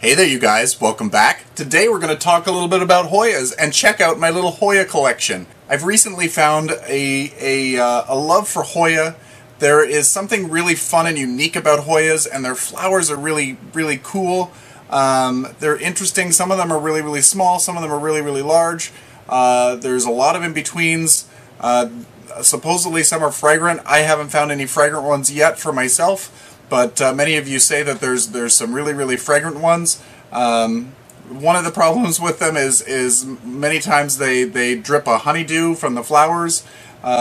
Hey there you guys, welcome back. Today we're going to talk a little bit about Hoyas and check out my little Hoya collection. I've recently found a love for Hoya. There is something really fun and unique about Hoyas, and their flowers are really cool. They're interesting. Some of them are really small, some of them are really large. There's a lot of in-betweens. Supposedly some are fragrant. I haven't found any fragrant ones yet for myself. But many of you say that there's some really fragrant ones. One of the problems with them is many times they drip a honeydew from the flowers,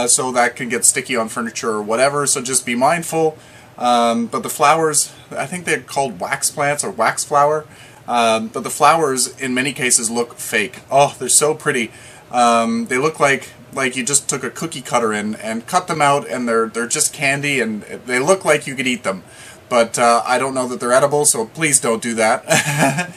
so that can get sticky on furniture or whatever. So just be mindful. But the flowers, I think they're called wax plants or wax flower. But the flowers in many cases look fake. Oh, they're so pretty. They look like you just took a cookie cutter and cut them out, and they're just candy, and they look like you could eat them. But I don't know that they're edible, so please don't do that.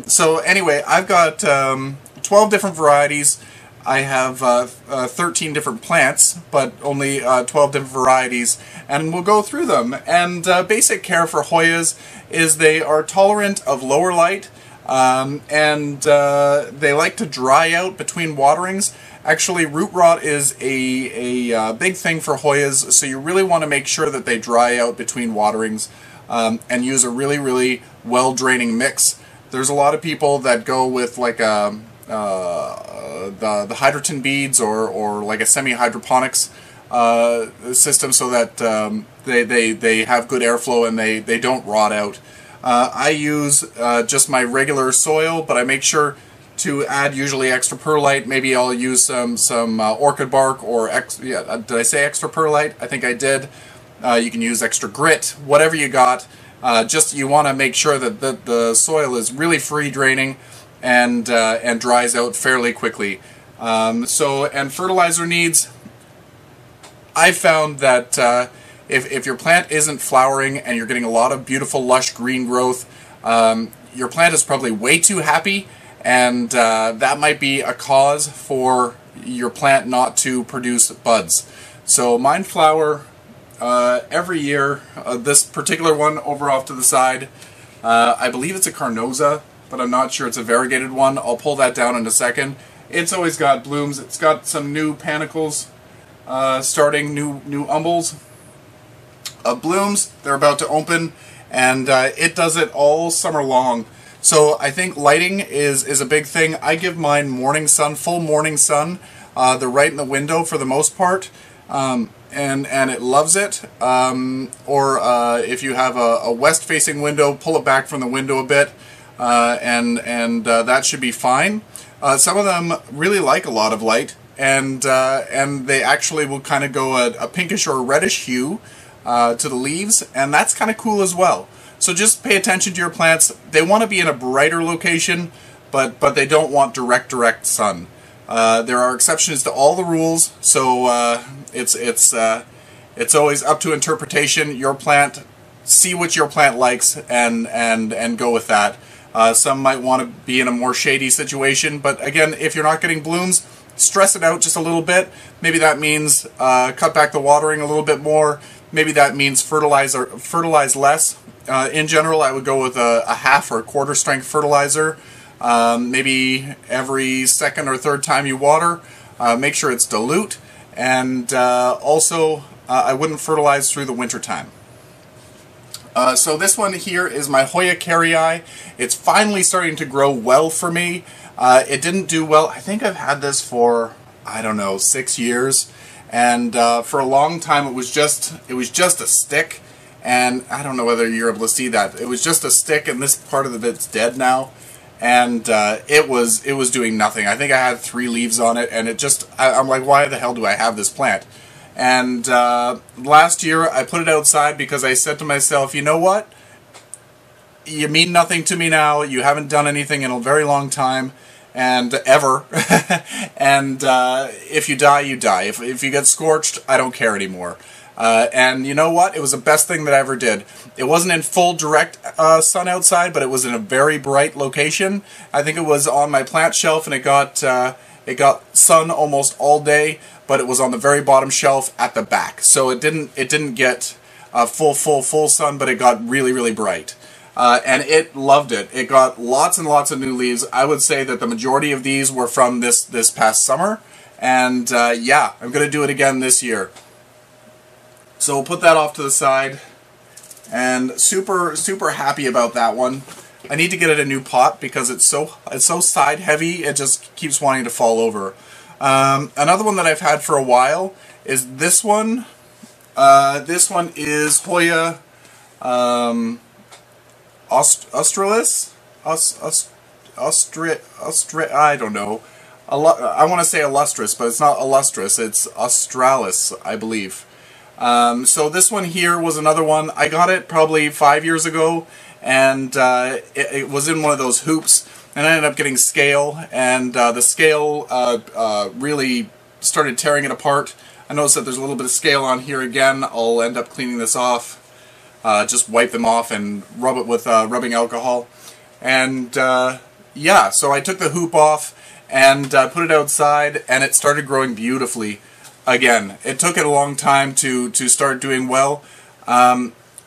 So anyway, I've got 12 different varieties. I have 13 different plants, but only 12 different varieties, and we'll go through them. And basic care for Hoyas is they are tolerant of lower light, and they like to dry out between waterings. Actually, root rot is a big thing for Hoyas, so you really want to make sure that they dry out between waterings, and use a really well draining mix. There's a lot of people that go with like the hydroton beads or like a semi-hydroponics system, so that they have good airflow and they don't rot out. I use just my regular soil, but I make sure to add usually extra perlite. Maybe I'll use some orchid bark, or did I say extra perlite? I think I did. You can use extra grit, whatever you got. Just you want to make sure that the soil is really free draining and dries out fairly quickly. And fertilizer needs. I found that if your plant isn't flowering and you're getting a lot of beautiful lush green growth, your plant is probably way too happy. And that might be a cause for your plant not to produce buds. So mine flower every year. This particular one over off to the side, I believe it's a carnosa, but I'm not sure it's a variegated one. I'll pull that down in a second. It's always got blooms. It's got some new panicles starting, new umbels of blooms. They're about to open, and it does it all summer long. So I think lighting is a big thing. I give mine morning sun, full morning sun. They're right in the window for the most part, and it loves it. Or if you have a west-facing window, pull it back from the window a bit, and that should be fine. Some of them really like a lot of light, and they actually will kind of go a pinkish or a reddish hue to the leaves, and that's kind of cool as well. So just pay attention to your plants. They want to be in a brighter location, but they don't want direct sun. There are exceptions to all the rules, so it's always up to interpretation. Your plant, see what your plant likes, and go with that. Some might want to be in a more shady situation, but again, if you're not getting blooms, stress it out just a little bit. Maybe that means cut back the watering a little bit more. Maybe that means fertilize less. In general, I would go with a half or a quarter strength fertilizer. Maybe every second or third time you water, make sure it's dilute. And also, I wouldn't fertilize through the winter time. So this one here is my Hoya Carrii. It's finally starting to grow well for me. It didn't do well. I think I've had this for, I don't know, 6 years. And for a long time it was just a stick. And I don't know whether you're able to see that. It was just a stick, and this part of the bit's dead now. And it was doing nothing. I think I had 3 leaves on it, and I'm like, why the hell do I have this plant? And last year I put it outside because I said to myself, you know what? You mean nothing to me now. You haven't done anything in a very long time, and ever. And if you die, you die. If you get scorched, I don't care anymore. And you know what? It was the best thing that I ever did. It wasn't in full direct sun outside, but it was in a very bright location. I think it was on my plant shelf, and it got sun almost all day, but it was on the very bottom shelf at the back. So it didn't get full sun, but it got really bright. and it loved it. It got lots and lots of new leaves. I would say that the majority of these were from this past summer, and yeah, I'm going to do it again this year. So we'll put that off to the side, and super happy about that one. I need to get it a new pot because it's so side heavy, it just keeps wanting to fall over. Another one that I've had for a while is this one. This one is Hoya Australis? I don't know. I want to say Illustrious, but it's not Illustrious, it's Australis, I believe. So this one here was another one. I got it probably 5 years ago, and it was in one of those hoops, and I ended up getting scale, and the scale really started tearing it apart. I noticed that there's a little bit of scale on here again. I'll end up cleaning this off. Just wipe them off and rub it with rubbing alcohol. And yeah, so I took the hoop off and put it outside, and it started growing beautifully again. It took it a long time to start doing well.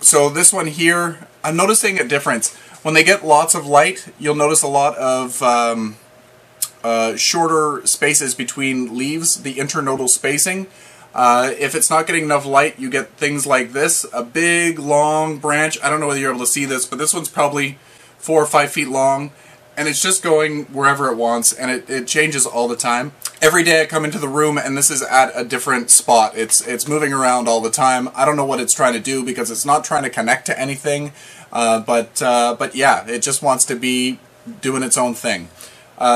So this one here, I'm noticing a difference. When they get lots of light, you'll notice a lot of shorter spaces between leaves, the internodal spacing. If it's not getting enough light, you get things like this, a big long branch. I don't know whether you're able to see this, but this one's probably 4 or 5 feet long, and it's just going wherever it wants, and it changes all the time. Every day I come into the room and this is at a different spot. It's moving around all the time. I don't know what it's trying to do because it's not trying to connect to anything, but yeah, it just wants to be doing its own thing.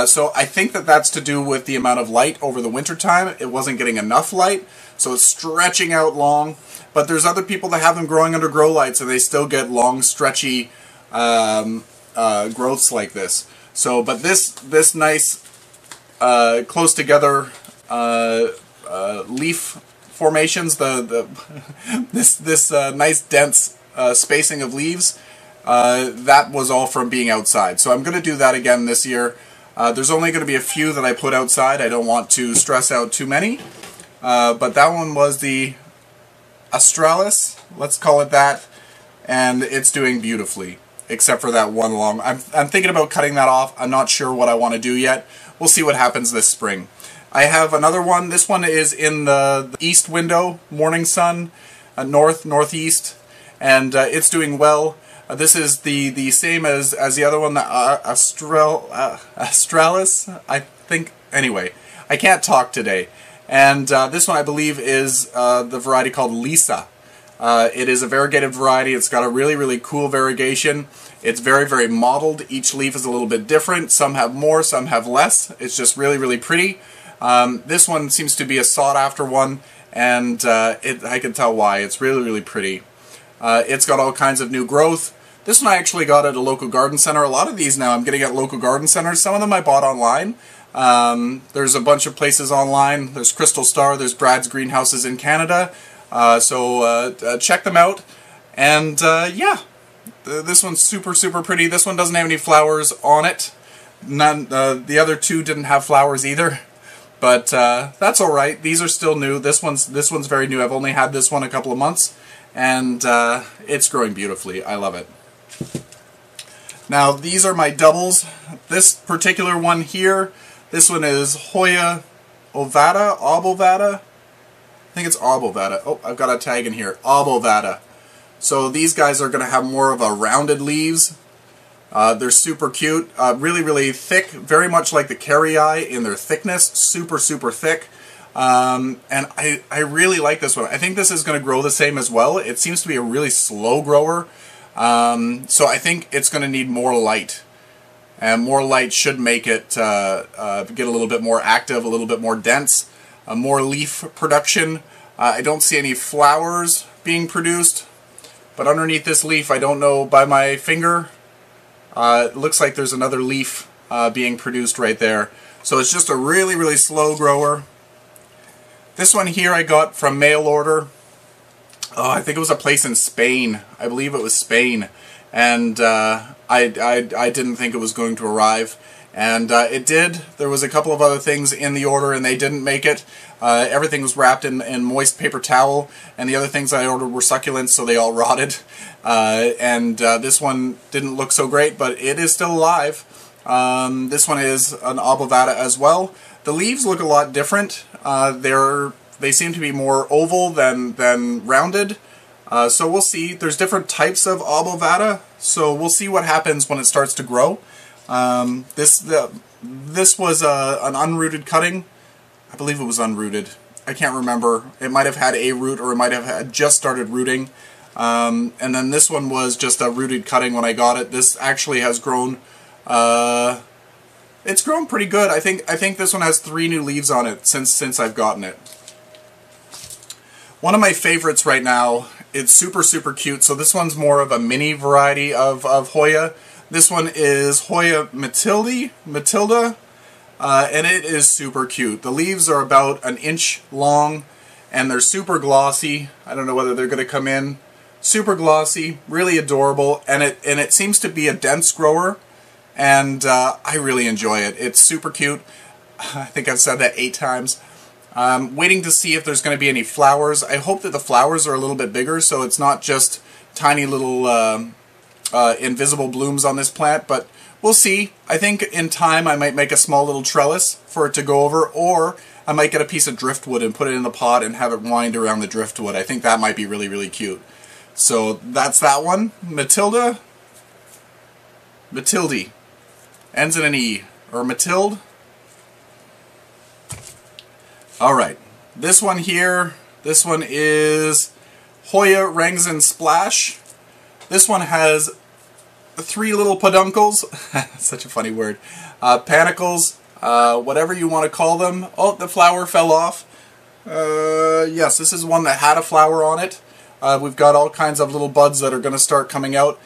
So I think that that's to do with the amount of light over the winter time. It wasn't getting enough light, so it's stretching out long. But there's other people that have them growing under grow lights and they still get long, stretchy growths like this. So, but this nice close together leaf formations, this nice dense spacing of leaves, that was all from being outside. So I'm going to do that again this year. There's only going to be a few that I put outside. I don't want to stress out too many. But that one was the Australis, let's call it that, and it's doing beautifully, except for that one long. I'm thinking about cutting that off. I'm not sure what I want to do yet. We'll see what happens this spring. I have another one. This one is in the east window, morning sun, northeast, and it's doing well. This is the same as the other one, the Australis, I think. Anyway, I can't talk today. And this one I believe is the variety called Lisa. It is a variegated variety. It's got a really cool variegation. It's very mottled. Each leaf is a little bit different. Some have more, some have less. It's just really pretty. This one seems to be a sought after one, and I can tell why. It's really pretty. It's got all kinds of new growth. This one I actually got at a local garden center. A lot of these now I'm getting at local garden centers. Some of them I bought online. There's a bunch of places online. There's Crystal Star, there's Brad's Greenhouses in Canada. So check them out. And yeah, this one's super pretty. This one doesn't have any flowers on it. None. The other two didn't have flowers either. But that's alright. These are still new. This one's very new. I've only had this one a couple of months. And it's growing beautifully. I love it. Now these are my doubles. This particular one here, this one is Hoya Obovata. I think it's Obovata. Oh, I've got a tag in here. Obovata. So these guys are going to have more of a rounded leaves. They're super cute. Really thick. Very much like the Carrii in their thickness. Super thick. And I really like this one. I think this is going to grow the same as well. It seems to be a really slow grower. So I think it's going to need more light. And more light should make it get a little bit more active, a little bit more dense, more leaf production. I don't see any flowers being produced, but underneath this leaf, I don't know, by my finger, it looks like there's another leaf being produced right there. So it's just a really slow grower. This one here I got from mail order. Oh, I think it was a place in Spain. I believe it was Spain. And I didn't think it was going to arrive. And it did. There was a couple of other things in the order and they didn't make it. Everything was wrapped in moist paper towel, and the other things I ordered were succulents, so they all rotted. This one didn't look so great, but it is still alive. This one is an obovata as well. The leaves look a lot different. They seem to be more oval than rounded. So we'll see. There's different types of obovata, so we'll see what happens when it starts to grow. This was an unrooted cutting. I believe it was unrooted. I can't remember. It might have had a root, or it might have just started rooting. And then this one was just a rooted cutting when I got it. This actually has grown. It's grown pretty good. I think this one has 3 new leaves on it since I've gotten it. One of my favorites right now. It's super cute. So this one's more of a mini variety of Hoya. This one is Hoya Matilda, and it is super cute. The leaves are about an inch long, and they're super glossy. I don't know whether they're going to come in. Super glossy, really adorable, and it seems to be a dense grower, and I really enjoy it. It's super cute. I think I've said that 8 times. I'm waiting to see if there's going to be any flowers. I hope that the flowers are a little bit bigger, so it's not just tiny little invisible blooms on this plant, but we'll see. I think in time I might make a small little trellis for it to go over, or I might get a piece of driftwood and put it in the pot and have it wind around the driftwood. I think that might be really cute. So that's that one. Matilde. Ends in an E. Or Matilde. Alright. This one here, this one is Hoya Rangs and Splash. This one has 3 little peduncles. Such a funny word. Panicles, whatever you want to call them. Oh, the flower fell off. Yes, this is one that had a flower on it. We've got all kinds of little buds that are going to start coming out.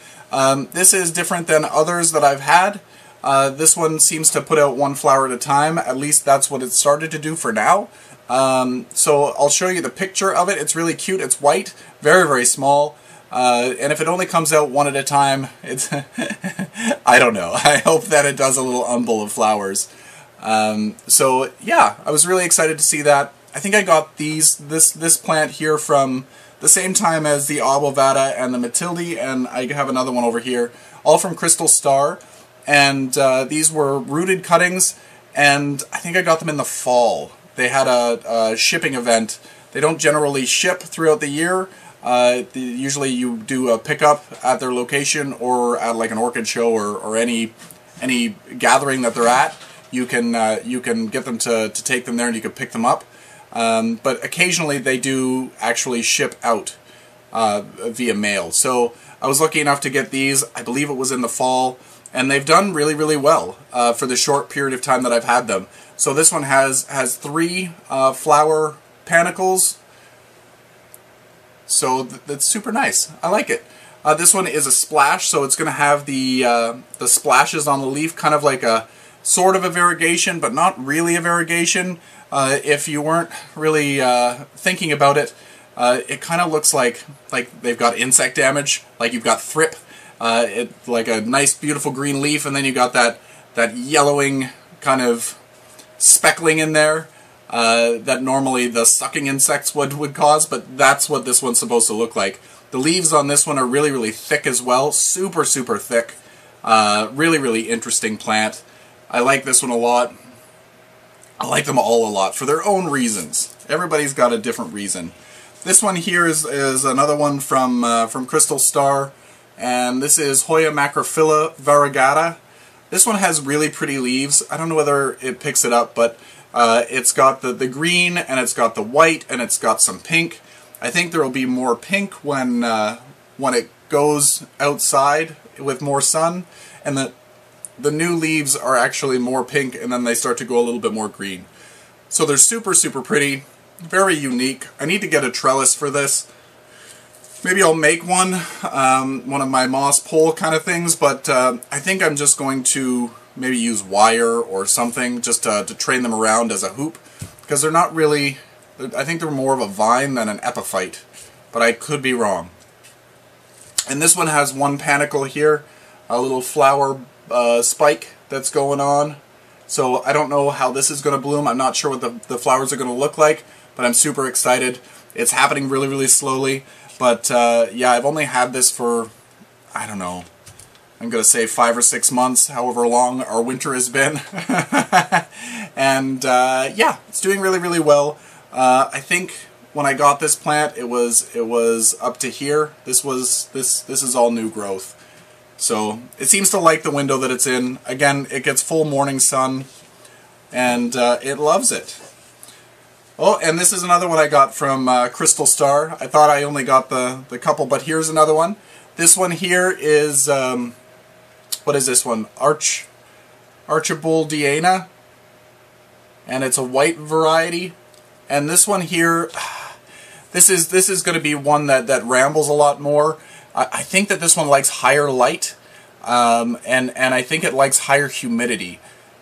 This is different than others that I've had. This one seems to put out 1 flower at a time. At least that's what it started to do for now. So I'll show you the picture of it. It's really cute. It's white, very small. And if it only comes out 1 at a time, it's I don't know. I hope that it does a little umbel of flowers. So yeah, I was really excited to see that. I think I got this plant here from the same time as the obovata and the Matilde, and I have another one over here, all from Crystal Star. And these were rooted cuttings, and I think I got them in the fall. They had a shipping event. They don't generally ship throughout the year. Usually you do a pickup at their location or at like an orchid show or any gathering that they're at. You can get them to take them there and you can pick them up. But occasionally they do actually ship out via mail. So I was lucky enough to get these. I believe it was in the fall, and they've done really well for the short period of time that I've had them. So this one has 3 flower panicles. So that's super nice. I like it. This one is a splash, so it's going to have the splashes on the leaf, kind of like a sort of a variegation, but not really a variegation. If you weren't really thinking about it, it kind of looks like they've got insect damage, like you've got thrip, like a nice beautiful green leaf, and then you got that yellowing kind of speckling in there that normally the sucking insects would cause, but that's what this one's supposed to look like. The leaves on this one are really thick as well, super thick. Really interesting plant. I like this one a lot. I like them all a lot for their own reasons. Everybody's got a different reason. This one here is another one from Crystal Star, and this is Hoya Macrophylla Variegata. This one has really pretty leaves. I don't know whether it picks it up, but it's got the green, and it's got the white, and it's got some pink. I think there will be more pink when it goes outside with more sun, and the new leaves are actually more pink, and then they start to go a little bit more green. So they're super pretty, very unique. I need to get a trellis for this. Maybe I'll make one of my moss pole kind of things, but I think I'm just going to maybe use wire or something just to train them around as a hoop, because they're not really, I think they're more of a vine than an epiphyte, but I could be wrong. And this one has 1 panicle here, a little flower spike that's going on. So I don't know how this is going to bloom. I'm not sure what the flowers are going to look like, but I'm super excited. It's happening really, really slowly. But yeah, I've only had this for, I don't know, I'm going to say 5 or 6 months, however long our winter has been. And yeah, it's doing really, really well. I think when I got this plant, it was up to here. This is all new growth. So it seems to like the window that it's in. Again, it gets full morning sun, and it loves it. Oh, and this is another one I got from Crystal Star. I thought I only got the couple, but here's another one. This one here is, what is this one? Archibaldiana, and it's a white variety. And this one here, this is going to be one that rambles a lot more. I think that this one likes higher light, and I think it likes higher humidity,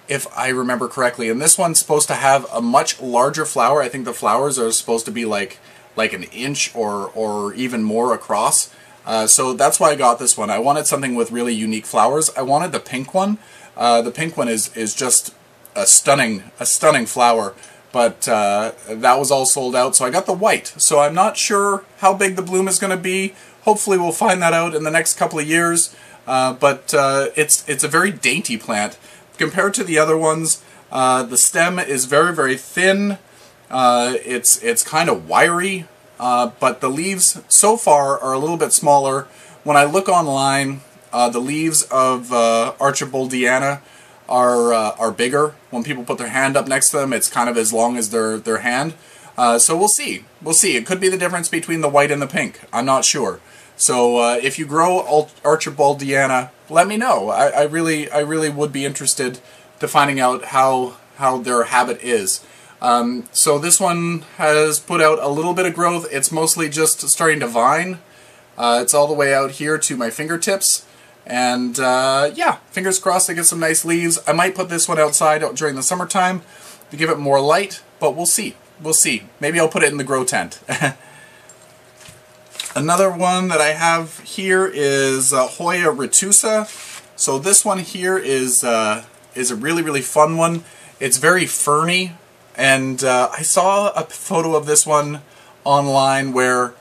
if I remember correctly. And this one's supposed to have a much larger flower. I think the flowers are supposed to be like an inch or even more across. So that's why I got this one. I wanted something with really unique flowers. I wanted the pink one. The pink one is just a stunning flower. But that was all sold out, so I got the white. So I'm not sure how big the bloom is going to be. Hopefully we'll find that out in the next couple of years. But it's a very dainty plant. Compared to the other ones, the stem is very, very thin. It's kind of wiry, but the leaves so far are a little bit smaller. When I look online, the leaves of Archibaldiana are bigger. When people put their hand up next to them, it's kind of as long as their hand. So we'll see. We'll see. It could be the difference between the white and the pink. I'm not sure. So if you grow Archibaldiana, let me know. I really would be interested to finding out how their habit is. So this one has put out a little bit of growth. It's mostly just starting to vine. It's all the way out here to my fingertips. And yeah, fingers crossed I get some nice leaves. I might put this one outside during the summertime to give it more light, but we'll see. We'll see. Maybe I'll put it in the grow tent. Another one that I have here is Hoya retusa. So this one here is a really, really fun one. It's very ferny, and I saw a photo of this one online where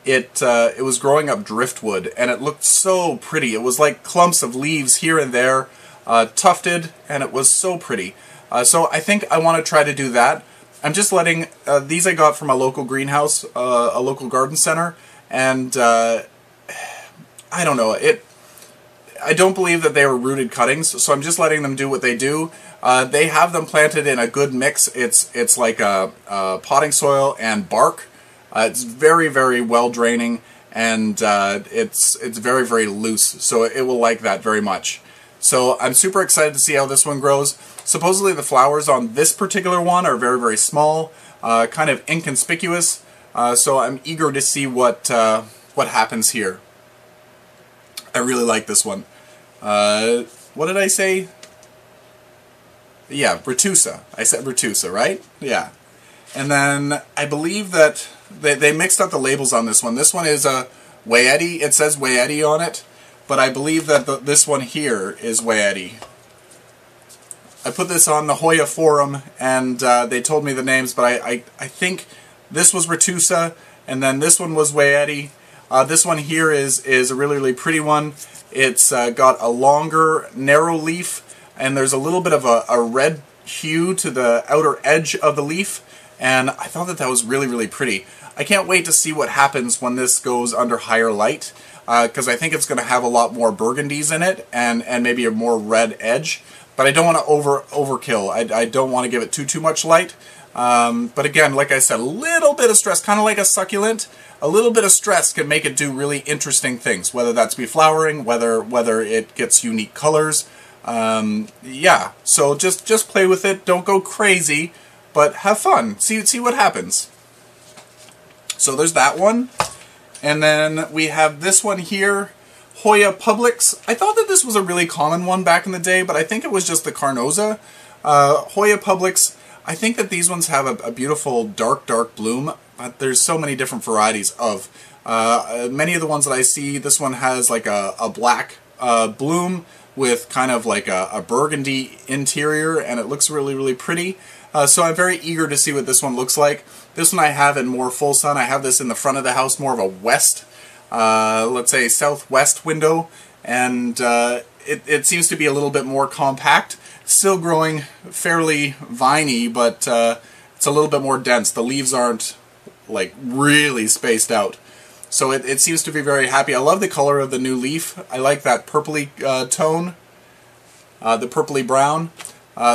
it was growing up driftwood, and it looked so pretty. It was like clumps of leaves here and there, tufted, and it was so pretty. So I think I want to try to do that. I'm just letting, these I got from a local greenhouse, a local garden center, and I don't know, I don't believe that they were rooted cuttings, so I'm just letting them do what they do. They have them planted in a good mix. It's like a potting soil and bark. It's very, very well draining, and it's very, very loose, so it will like that very much. So I'm super excited to see how this one grows. Supposedly the flowers on this particular one are very, very small, kind of inconspicuous. So I'm eager to see what happens here. I really like this one. What did I say? Yeah, retusa. I said retusa, right? Yeah. And then I believe that they mixed up the labels on this one. This one is a Wayeti. It says Wayeti on it, but I believe that this one here is Wayeti. I put this on the Hoya forum, and they told me the names, but I think this was retusa, and then this one was Wayeti. This one here is a really, really pretty one. It's got a longer, narrow leaf, and there's a little bit of a red hue to the outer edge of the leaf, and I thought that was really, really pretty. I can't wait to see what happens when this goes under higher light, because I think it's going to have a lot more burgundies in it, and maybe a more red edge. But I don't want to overkill. I don't want to give it too much light. But again, like I said, a little bit of stress, kind of like a succulent. A little bit of stress can make it do really interesting things, whether that's be flowering, whether it gets unique colors. Yeah, so just play with it. Don't go crazy, but have fun. See what happens. So there's that one. And then we have this one here, Hoya Publix. I thought that this was a really common one back in the day, but I think it was just the Carnosa. Hoya Publix, I think that these ones have a beautiful dark bloom, but there's so many different varieties of. Many of the ones that I see, this one has like a black bloom with kind of like a burgundy interior, and it looks really, really pretty. So I'm very eager to see what this one looks like. This one I have in more full sun. I have this in the front of the house, more of a west, let's say southwest window, and it seems to be a little bit more compact. Still growing fairly viney, but it's a little bit more dense. The leaves aren't like really spaced out. So it seems to be very happy. I love the color of the new leaf. I like that purpley tone, the purpley brown.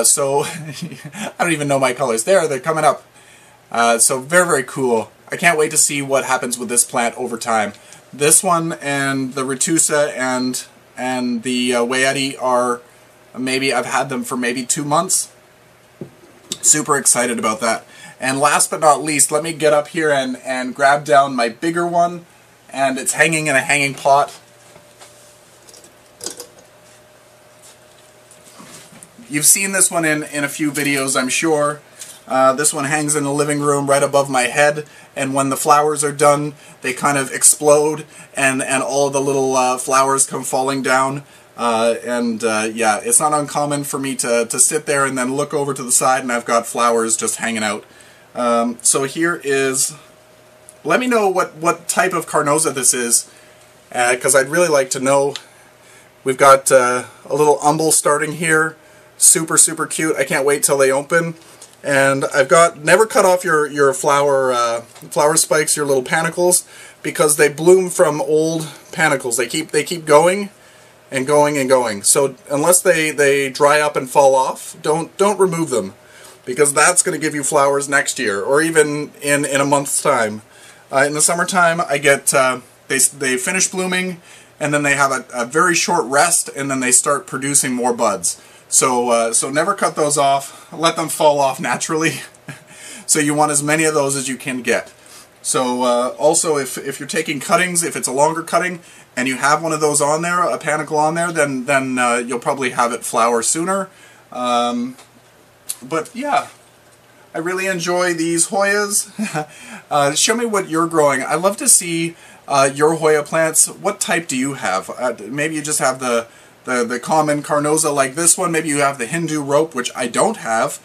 So I don't even know my colors. They're coming up. So very, very cool. I can't wait to see what happens with this plant over time. This one and the Retusa and the Wayeti are maybe, I've had them for maybe 2 months. Super excited about that. And last but not least, let me get up here and grab down my bigger one, and it's hanging in a hanging pot. You've seen this one in a few videos, I'm sure. This one hangs in the living room right above my head, and when the flowers are done, they kind of explode, and all of the little flowers come falling down. Yeah, it's not uncommon for me to sit there and then look over to the side, and I've got flowers just hanging out. So here is, let me know what type of carnosa this is, because I'd really like to know. We've got a little umbel starting here, super, super cute. I can't wait till they open. And I've got, never cut off your flower spikes, your little panicles, because they bloom from old panicles. They keep going and going and going. So unless they dry up and fall off, don't remove them, because that's going to give you flowers next year, or even in a month's time. In the summertime, I get they finish blooming, and then they have a very short rest, and then they start producing more buds. So never cut those off. Let them fall off naturally. So you want as many of those as you can get. So also, if you're taking cuttings, if it's a longer cutting, and you have one of those on there, a panicle on there, then you'll probably have it flower sooner. But yeah, I really enjoy these Hoyas. Show me what you're growing. I love to see your Hoya plants. What type do you have? Maybe you just have the common carnosa like this one. Maybe you have the Hindu rope, which I don't have,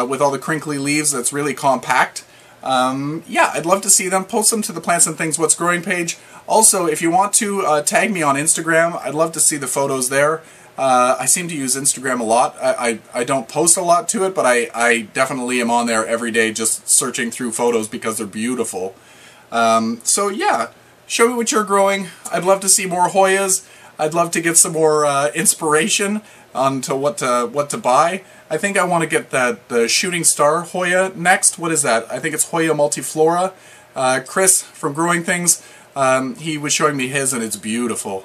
with all the crinkly leaves. That's really compact. Yeah, I'd love to see them. Post them to the Plants and Things What's Growing page. Also, if you want to tag me on Instagram, I'd love to see the photos there. I seem to use Instagram a lot. I don't post a lot to it, but I definitely am on there every day just searching through photos because they're beautiful. So yeah, show me what you're growing. I'd love to see more Hoyas. I'd love to get some more inspiration onto what to buy. I think I want to get the Shooting Star Hoya next. What is that? I think it's Hoya Multiflora. Chris from Growing Things, he was showing me his, and it's beautiful.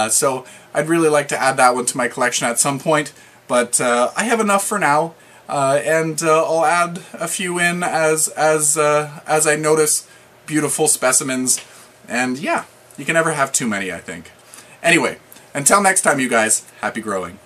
So I'd really like to add that one to my collection at some point, but I have enough for now, and I'll add a few in as I notice beautiful specimens. And yeah, you can never have too many, I think. Anyway, until next time, you guys, happy growing.